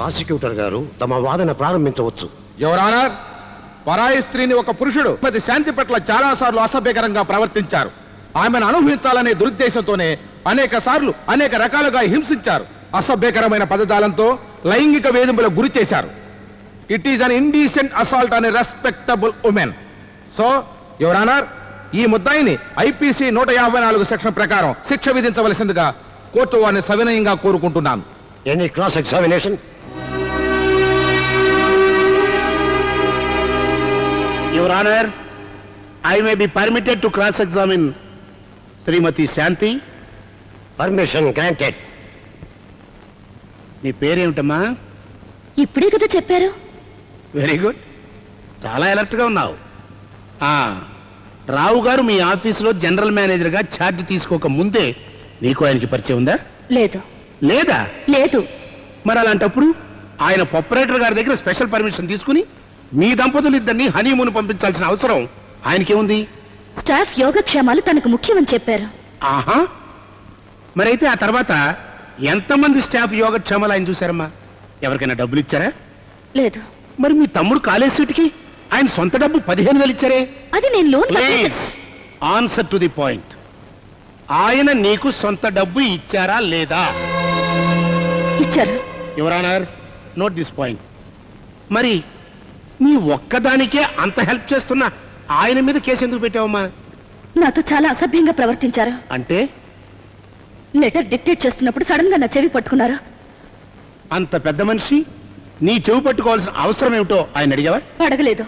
Prosecutor గారు తమ వాదన ప్రారంభించవచ్చు. యువర్ ఆనర్, పరాయి స్త్రీని ఒక పురుషుడు శాంతి పట్ల చాలా సార్లు అసభ్యకరంగా ప్రవర్తించారు. ఆమెను అనుభవించాలనే దురుద్దేశంతోనే అనేక సార్లు అనేక రకాలుగా హింసించారు. అసభ్యకరమైన పదజాలంతో లైంగిక వేధింపులకు గురి చేశారు. It is an indecent assault అనే respectable women. So your honour, ఈ ముద్దాయిని ఐపీసీ 154 సెక్షన్ ప్రకారం శిక్ష విధించవలసిందిగా కోర్టు వారిని సవినయంగా కోరుకుంటున్నాను. Any cross examination? Your honour, I may be permitted to cross examine Shrimati Shanti. Permission granted. నీ పేరేమిటమ్మా? ఇప్పుడే కదా చెప్పారు. వెరీ గుడ్, చాలా అలర్ట్ గా ఉన్నావు. రావు గారు మీ ఆఫీసులో జనరల్ మేనేజర్ గా ఛార్జ్ తీసుకోక ముందే నీకు ఆయనకి పరిచయం ఉందా? లేదు. లేదా? లేదు. మరి అలాంటప్పుడు ఆయన ఆపరేటర్ గారి దగ్గర స్పెషల్ పర్మిషన్ తీసుకుని మీ దంపతులు ఇద్దరిని హనీమూన్ పంపించాల్సిన అవసరం ఆయనకేముంది? స్టాఫ్ యోగక్షేమాలు తనకు ముఖ్యమని చెప్పారు. ఆహా, మరైతే ఆ తర్వాత ఎంతమంది స్టాఫ్ యోగక్షేమాలు ఆయన చూశారమ్మా? ఎవరికైనా డబ్బులు ఇచ్చారా? లేదు. మరి మీ తమ్ముడు కాలేజ్ సీటుకి ఆయన సొంత డబ్బు 15,000 ఇచ్చారే? అది నేను loan. Please answer to the point. ఆయన నీకు సొంత డబ్బు ఇచ్చారా లేదా? ఇచ్చారు. Your honour, note this point. మరి నీ ఒక్కదానికే అంత హెల్ప్ చేస్తున్నా ఆయన మీద కేసు ఎందుకు పెట్టావమ్మా? నాతో చాలా అసభ్యంగా ప్రవర్తించారు. అంటే లెటర్ డిక్టేట్ చేస్తున్నప్పుడు సడన్ గా నా చెవి పట్టుకున్నారు. అంత పెద్ద మనిషి నీ చెవి పట్టుకోవాల్సిన అవసరం ఏమిటో ఆయన అడిగావా? అడగలేదు.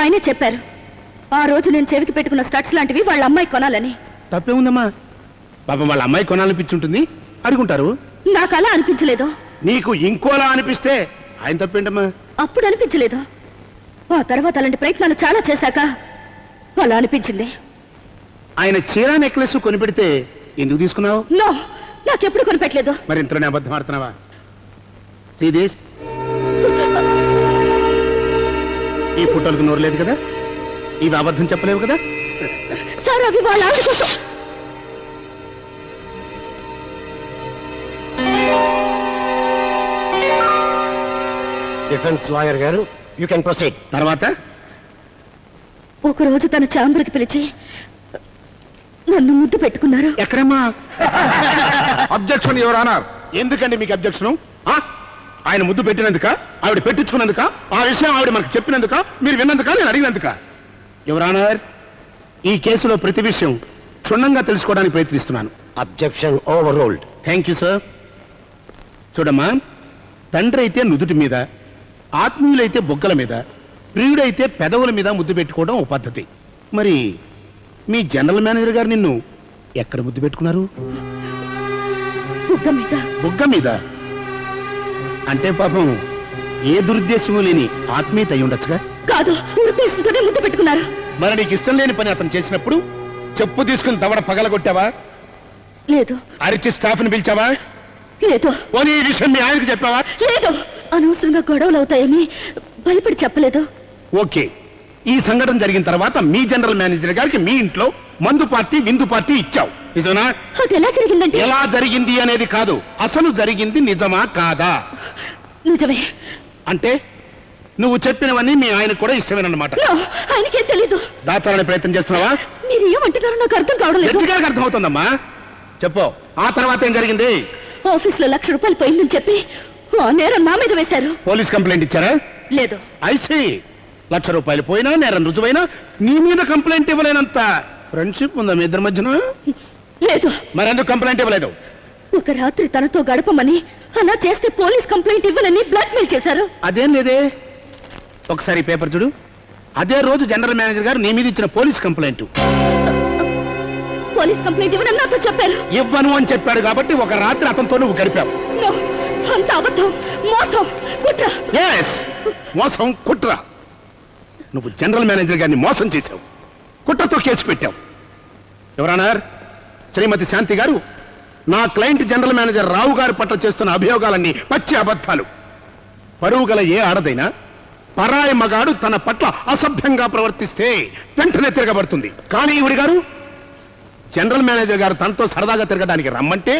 ఆయనే చెప్పారు ఆ రోజు నేను చెవికి పెట్టుకున్న స్టడ్స్ లాంటివి వాళ్ళ అమ్మాయి కొనాలని. తప్పే ఉందమ్మా, పాపం వాళ్ళ అమ్మాయి కొనాలనిపించుంటుంది, అడుగుంటారు. నాకు అలా అనిపించలేదు. నీకు ఇంకోలా అనిపిస్తే ఆయన తప్పేంటమ్మా? అప్పుడు అనిపించలేదు. ఆ తర్వాత అలాంటి ప్రయత్నాలు చాలా చేశాక అలా అనిపించింది. ఆయన చీరా నెక్లెస్ కొనిపెడితే ఎందుకు తీసుకున్నావు? నో, నాకెప్పుడు కొనిపెట్టలేదు. మరి ఇంతలోనే అబద్ధం ఆడుతున్నావా? శ్రీదేశ్, ఈ ఫోటోలకు నోరు లేదు కదా, ఇవి అబద్ధం చెప్పలేవు కదా? సార్, అవి వాళ్ళ ఆవిడ కోసం. డిఫెన్స్ లాయర్ గారు, యూ కెన్ ప్రొసీడ్. తర్వాత ఒకరోజు తన ఛాంబర్కి పిలిచి నన్ను ముద్దు పెట్టుకున్నారు. ఎక్కడమ్మా? Objection your honour. ఎందుకండి మీకు అబ్జెక్షన్? ఆయన ముద్దు పెట్టినందుక, ఆవిడ పెట్టించుకున్నందుక, ఆ విషయం ఆవిడ మనకు చెప్పినందుక, మీరు విన్నందుక, నేను అడిగినందుక? యువర్ ఆనర్, ఈ కేసులో ప్రతి విషయం క్షుణ్ణంగా తెలుసుకోవడానికి ప్రయత్నిస్తున్నాను. Objection over ruled. Thank you sir. చూడమ్మా, తండ్రి అయితే నుదుటి మీద, ఆత్మీయులైతే బొగ్గల మీద, ప్రియుడైతే పెదవుల మీద ముద్దు పెట్టుకోవడం ఓ పద్ధతి. మరి మీ జనరల్ మేనేజర్ గారు నిన్ను ఎక్కడ ముద్దు పెట్టుకున్నారు? బుగ్గ మీద. బుగ్గ మీద అంటే పాపం ఏ దురుద్దేశము లేని ఆత్మీయత అయి ఉండొచ్చుగా? కాదు, ఉద్దేశంతోనే ముద్దు పెట్టుకున్నారు. మరి నీకు ఇష్టం లేని పని అతను చేసినప్పుడు చెప్పు తీసుకుని దవడ పగలగొట్టావా? లేదు. అరిచి స్టాఫ్ ని పిలిచావా? లేదు. పోనీ ఈ విషయం మీ ఆయనకు చెప్పావా? లేదు. అనవసరంగా గొడవలు అవుతాయని భయపడి చెప్పలేదు. ఓకే, ఈ సంఘటన జరిగిన తర్వాత మీ జనరల్ మేనేజర్ గారికి మీ ఇంట్లో మందు పార్టీ, విందు పార్టీ ఇచ్చావు, నిజమా? అది ఎలా జరిగిందంటే? ఎలా జరిగింది అనేది కాదు, అసలు జరిగింది నిజమా కాదా? నిజమే. అంటే నువ్వు చెప్పినవన్నీ మీ ఆయనకు కూడా ఇష్టమేనన్నమాట. ఆయనకేం తెలీదు. దాచాలనే ప్రయత్నం చేస్తున్నావా? మీరు ఏమంటున్నారో నాకు అర్థం కావడం లేదు. జడ్జి గారికి అర్థమవుతుందమ్మా. చెప్పు, ఆ తర్వాత ఏం జరిగింది? ఆఫీసులో ₹1,00,000 పోయిందని చెప్పి ఆ నేరం నా మీద వేశారు. పోలీస్ కంప్లైంట్ ఇచ్చారా? లేదు. ఐసీ, ₹1,00,000 పోయినా, నేరం రుజువైనా నీ మీద కంప్లైంట్ ఇవ్వలేనంత ఫ్రెండ్షిప్ ఉందా మీ ఇద్దరి మధ్యన? లేదు. మరెందుకు కంప్లైంట్ ఇవ్వలేదు? ఒక రాత్రి తనతో గడపమని, అలా చేస్తే పోలీస్ కంప్లైంట్ ఇవ్వనని బ్లాక్మెయిల్ చేశారు. అదేం లేదే. ఒకసారి పేపర్ చూడు. అదే రోజు జనరల్ మేనేజర్ గారు నీ మీద ఇచ్చిన పోలీస్ కంప్లైంట్. పోలీస్ కంప్లైంట్ ఇవ్వనని నాతో చెప్పారు. ఇవ్వను అని చెప్పాడు కాబట్టి ఒక రాత్రి అతనితో నువ్వు గడిపావు. అంత అబద్ధం, మోసం, కుట్ర. ఎస్, మోసం, కుట్ర. నువ్వు జనరల్ మేనేజర్ గారిని మోసం చేశావు, కుట్రతో కేసు పెట్టావు. ఎవరన్నారు? శ్రీమతి శాంతి గారు, నా క్లయింట్ జనరల్ మేనేజర్ రావు గారి పట్ల చేస్తున్న అభియోగాలన్నీ పచ్చి అబద్ధాలు. పరువు గల ఏ ఆడదైనా పరాయి మగాడు తన పట్ల అసభ్యంగా ప్రవర్తిస్తే వెంటనే తిరగబడుతుంది. కానీ ఈవిడి గారు, జనరల్ మేనేజర్ గారు తనతో సరదాగా తిరగడానికి రమ్మంటే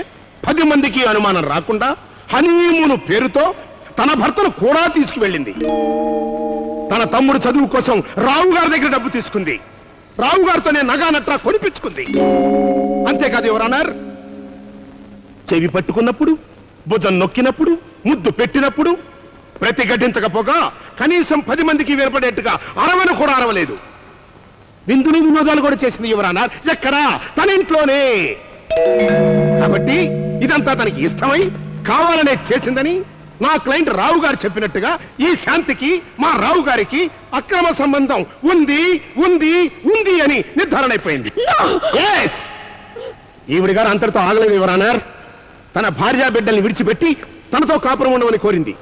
10 మందికి అనుమానం రాకుండా హనీమూన్ పేరుతో తన భర్తను కూడా తీసుకువెళ్ళింది. తన తమ్ముడు చదువు కోసం రావు గారి దగ్గర డబ్బు తీసుకుంది. రావు గారితోనే నగా నట్రా కొనిపించుకుంది. అంతేకాదు ఎవరన్నారు, చెవి పట్టుకున్నప్పుడు, భుజం నొక్కినప్పుడు, ముద్దు పెట్టినప్పుడు ప్రతిఘటించకపోగా కనీసం 10 మందికి వినపడేట్టుగా అరవను కూడా అరవలేదు. విందులు వినోదాలు కూడా చేసింది యువరానా ఎక్కడా? తన ఇంట్లోనే. కాబట్టి ఇదంతా తనకి ఇష్టమై కావాలనే చేసిందని నా క్లయింట్ రావు గారు చెప్పినట్టుగా ఈ శాంతికి మా రావు గారికి అక్రమ సంబంధం ఉంది ఉంది ఉంది అని నిర్ధారణ అయిపోయింది. Yes! ఈవిడి గారు అంతటితో ఆగలేదు యువరానర్. తన భార్యా బిడ్డల్ని విడిచిపెట్టి తనతో కాపురం ఉండమని కోరింది.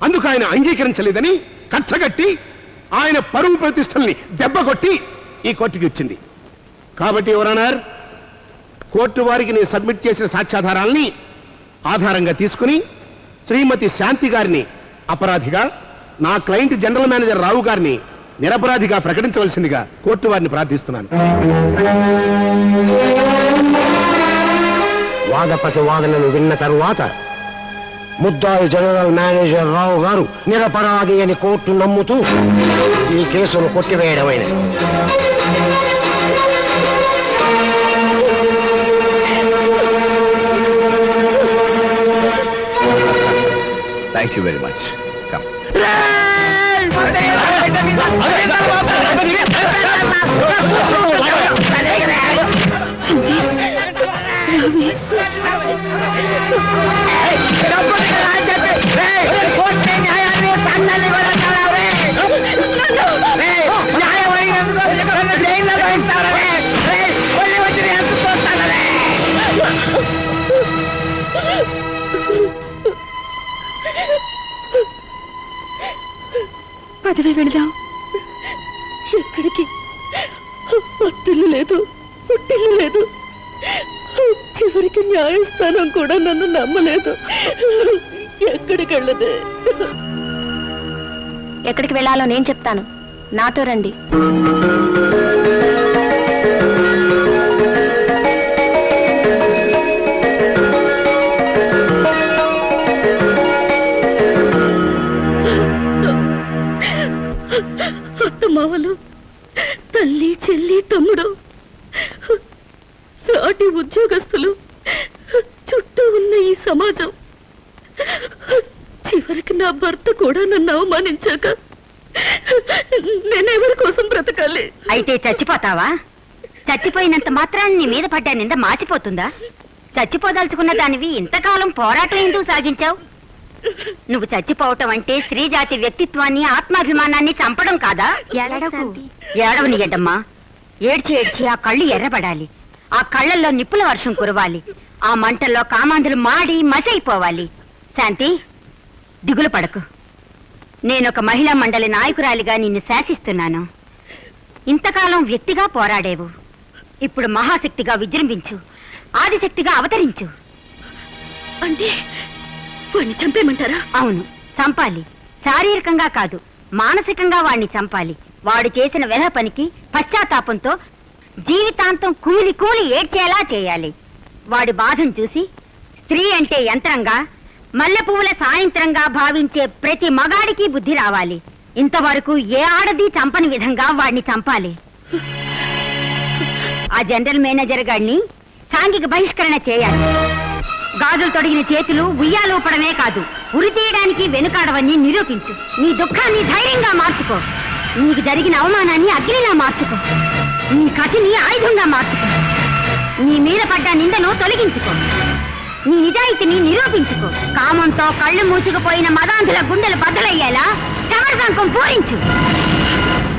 అందుకు ఆయన అంగీకరించలేదని కచ్చగట్టి ఆయన పరువు ప్రతిష్టల్ని దెబ్బకొట్టి ఈ కోర్టుకి ఇచ్చింది. కాబట్టి యువరానర్, కోర్టు వారికి నేను సబ్మిట్ చేసిన సాక్ష్యాధారాల్ని ఆధారంగా తీసుకుని శ్రీమతి శాంతి గారిని అపరాధిగా, నా క్లయింట్ జనరల్ మేనేజర్ రావు గారిని నిరపరాధిగా ప్రకటించవలసిందిగా కోర్టు వారిని ప్రార్థిస్తున్నాను. వాదనను విన్న తరువాత ముద్దాయి జనరల్ మేనేజర్ రావు గారు నిరపరాధి అని కోర్టు నమ్ముతూ ఈ కేసును కొట్టివేయడమైనది. Thank you very much. పదవి వెళదాం. ఎక్కడికి? అత్తిల్లు లేదు, పుట్టిల్లు లేదు. చివరికి న్యాయస్థానం కూడా నన్ను నమ్మలేదు. ఎక్కడికి వెళ్ళదే? ఎక్కడికి వెళ్ళాలో నేను చెప్తాను, నాతో రండి. అత్తమావలు, తల్లి, చెల్లి, తమ్ముడు, సాటి ఉద్యోగస్తులు, చుట్టూ ఉన్న ఈ సమాజం, చివరికి నా భర్త కూడా నన్ను అవమానించాక నేనెవరి కోసం బ్రతకాలి? అయితే చచ్చిపోతావా? చచ్చిపోయినంత మాత్రాన్ని నీ మీద పడ్డా నింద మాసిపోతుందా? చచ్చిపోదలుచుకున్న దానివి ఇంతకాలం పోరాటం ఎందుకు సాగించావు? నువ్వు చచ్చిపోవటం అంటే స్త్రీ జాతి వ్యక్తిత్వాన్ని, ఆత్మాభిమానాన్ని చంపడం కాదా? ఏడవని గడ్డమ్మా. ఏడ్చి ఏడ్చి ఆ కళ్ళు ఎర్రబడాలి. ఆ కళ్ళల్లో నిప్పుల వర్షం కురవాలి. ఆ మంటల్లో కామాంధులు మాడి మసైపోవాలి. శాంతి, దిగులు పడకు. నేనొక మహిళా మండలి నాయకురాలిగా నిన్ను శాసిస్తున్నాను. ఇంతకాలం వ్యక్తిగా పోరాడేవు, ఇప్పుడు మహాశక్తిగా విజృంభించు, ఆదిశక్తిగా అవతరించు. అంటే వాడిని చంపేయమంటారా? అవును, చంపాలి. శారీరకంగా కాదు, మానసికంగా వాణ్ణి చంపాలి. వాడు చేసిన వెధ పనికి పశ్చాత్తాపంతో జీవితాంతం కూలి కూలి ఏడ్చేలా చేయాలి. వాడి బాధను చూసి స్త్రీ అంటే యంత్రంగా, మల్లె పువ్వుల సాయంత్రంగా భావించే ప్రతి మగాడికి బుద్ధి రావాలి. ఇంతవరకు ఏ ఆడది చంపని విధంగా వాడిని చంపాలి. ఆ జనరల్ మేనేజర్ గారిని సాంఘిక బహిష్కరణ చేయాలి. గాజులు తొడిగిన చేతులు ఉయ్యాలూపడమే కాదు, ఉరి తీయడానికి వెనుకాడవని నిరూపించు. నీ దుఃఖాన్ని ధైర్యంగా మార్చుకో. నీకు జరిగిన అవమానాన్ని అగ్నిలా మార్చుకో. నీ కసిని ఆయుధంగా మార్చుకో. నీ మీద పడ్డ నిందను తొలగించుకో. నీ నిజాయితీని నిరూపించుకో. కామంతో కళ్ళు మూసుకుపోయిన మదాంధుల గుండెలు బద్దలయ్యేలా సమరసంకం పూరించు.